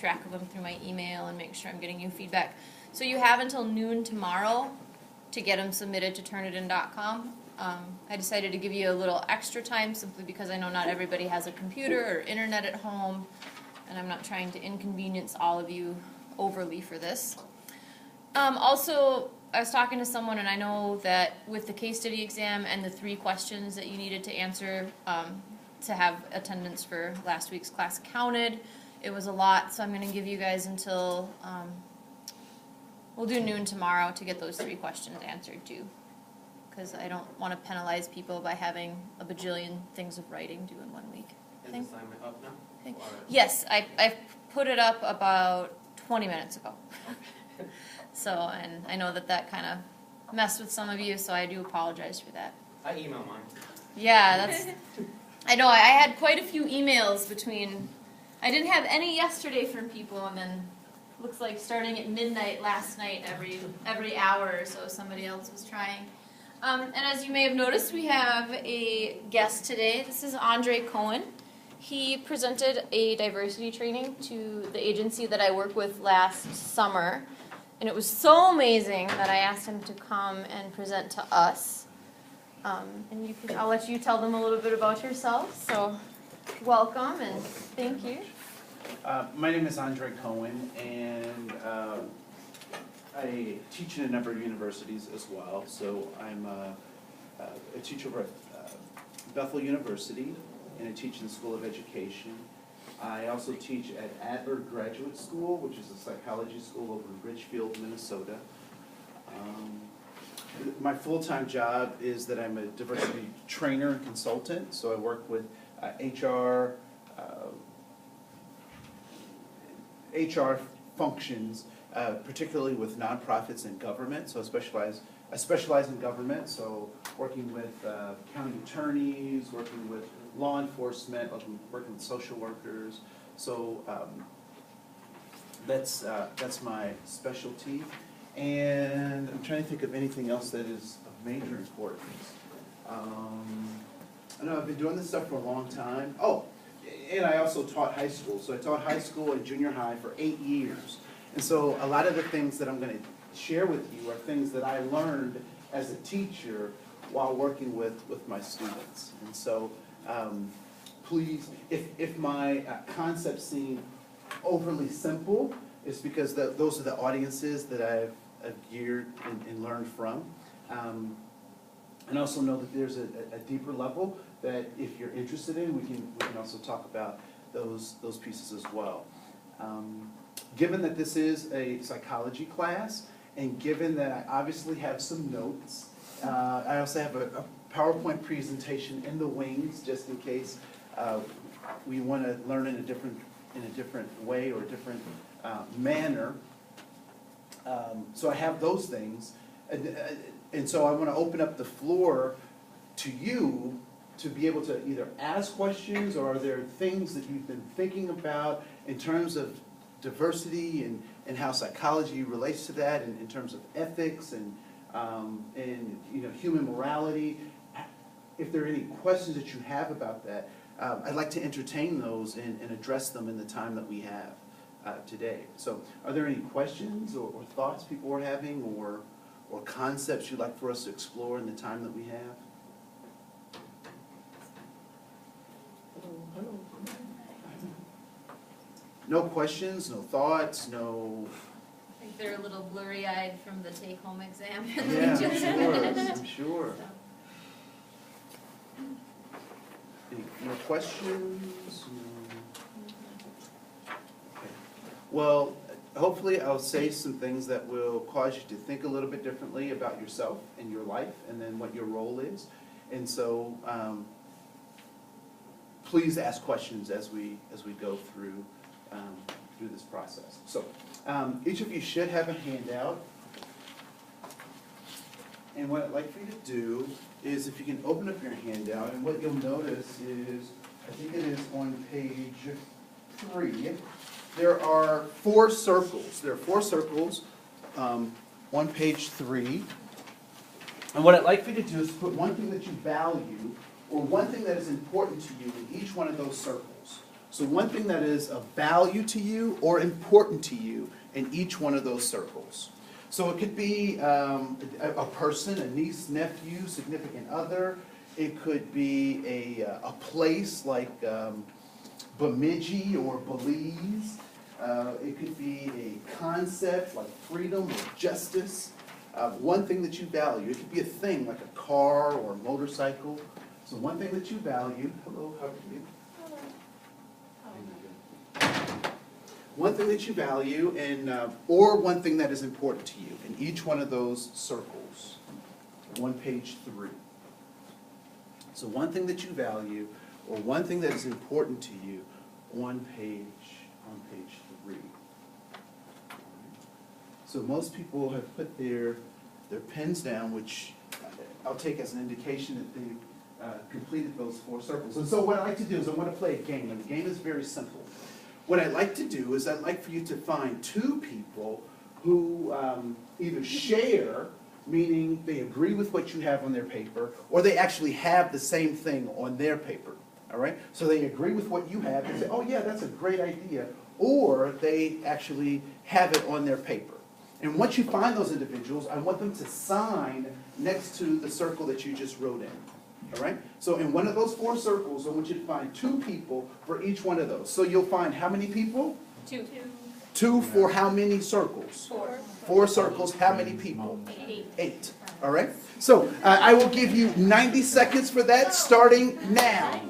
track of them through my email and make sure I'm getting you feedback. So you have until noon tomorrow to get them submitted to turnitin.com. I decided to give you a little extra time simply because I know not everybody has a computer or internet at home, and I'm not trying to inconvenience all of you overly for this. Also, I was talking to someone, and I know that with the case study exam and the 3 questions that you needed to answer to have attendance for last week's class counted, it was a lot, so I'm going to give you guys until, we'll do noon tomorrow to get those 3 questions answered too, because I don't want to penalize people by having a bajillion things of writing due in 1 week. Is the assignment up now? Okay. Yes, I put it up about 20 minutes ago. So, and I know that kind of messed with some of you, so I do apologize for that. I email mine. Yeah, that's, I know, I had quite a few emails between, I didn't have any yesterday from people, and then looks like starting at midnight last night, every hour or so, somebody else was trying. And as you may have noticed, we have a guest today. This is Koen. He presented a diversity training to the agency that I work with last summer. And it was so amazing that I asked him to come and present to us. And I'll let you tell them a little bit about yourself. So welcome and thank you. My name is Koen, and I teach in a number of universities as well. So I'm a teacher over at Bethel University, and I teach in the School of Education. I also teach at Adler Graduate School, which is a psychology school over in Ridgefield, Minnesota. My full-time job is that I'm a diversity trainer and consultant, so I work with HR functions, particularly with nonprofits and government. So I specialize in government, so working with county attorneys, working with law enforcement, working with social workers. So that's my specialty. And I'm trying to think of anything else that is of major importance. I know I've been doing this stuff for a long time. Oh, and I also taught high school. So I taught high school and junior high for 8 years. And so a lot of the things that I'm going to share with you are things that I learned as a teacher while working with my students. And so please, if my concepts seem overly simple, it's because those are the audiences that I've geared and learned from. And also know that there's a deeper level that if you're interested in, we can also talk about those pieces as well. Given that this is a psychology class, and given that I obviously have some notes, I also have a PowerPoint presentation in the wings, just in case we want to learn in a different way or a different manner. So I have those things, and so I want to open up the floor to you to be able to either ask questions, or are there things that you've been thinking about in terms of diversity and how psychology relates to that, and in terms of ethics and human morality. If there are any questions that you have about that, I'd like to entertain those and address them in the time that we have today. So are there any questions or thoughts people are having, or concepts you'd like for us to explore in the time that we have? No questions, no thoughts, no... I think they're a little blurry-eyed from the take-home exam. Yeah, I'm sure. Any more questions? Okay. Well, hopefully I'll say some things that will cause you to think a little bit differently about yourself and your life, and then what your role is. And so please ask questions as we go through this process. So each of you should have a handout. And what I'd like for you to do is, if you can open up your handout, and what you'll notice is, I think it is on page 3, there are 4 circles. There are 4 circles on page 3. And what I'd like for you to do is put one thing that you value, or one thing that is important to you in each one of those circles. So one thing that is of value to you or important to you in each one of those circles. So it could be a person, a niece, nephew, significant other. It could be a place like Bemidji or Belize. It could be a concept like freedom or justice. One thing that you value. It could be a thing like a car or a motorcycle. So one thing that you value. Hello, how are you? One thing that you value, and or one thing that is important to you in each one of those circles. On page 3. So one thing that you value, or one thing that is important to you, on page 3. So most people have put their pens down, which I'll take as an indication that they completed those 4 circles. And so what I like to do is I want to play a game, and the game is very simple. What I'd like to do is I'd like for you to find 2 people who either share, meaning they agree with what you have on their paper, or they actually have the same thing on their paper. All right? So they agree with what you have and say, oh yeah, that's a great idea, or they actually have it on their paper. And once you find those individuals, I want them to sign next to the circle that you just wrote in. All right? So in one of those 4 circles, I want you to find 2 people for each one of those. So you'll find how many people? 2. 2 for how many circles? 4. 4 circles, how many people? 8. 8. All right? So I will give you 90 seconds for that, starting now.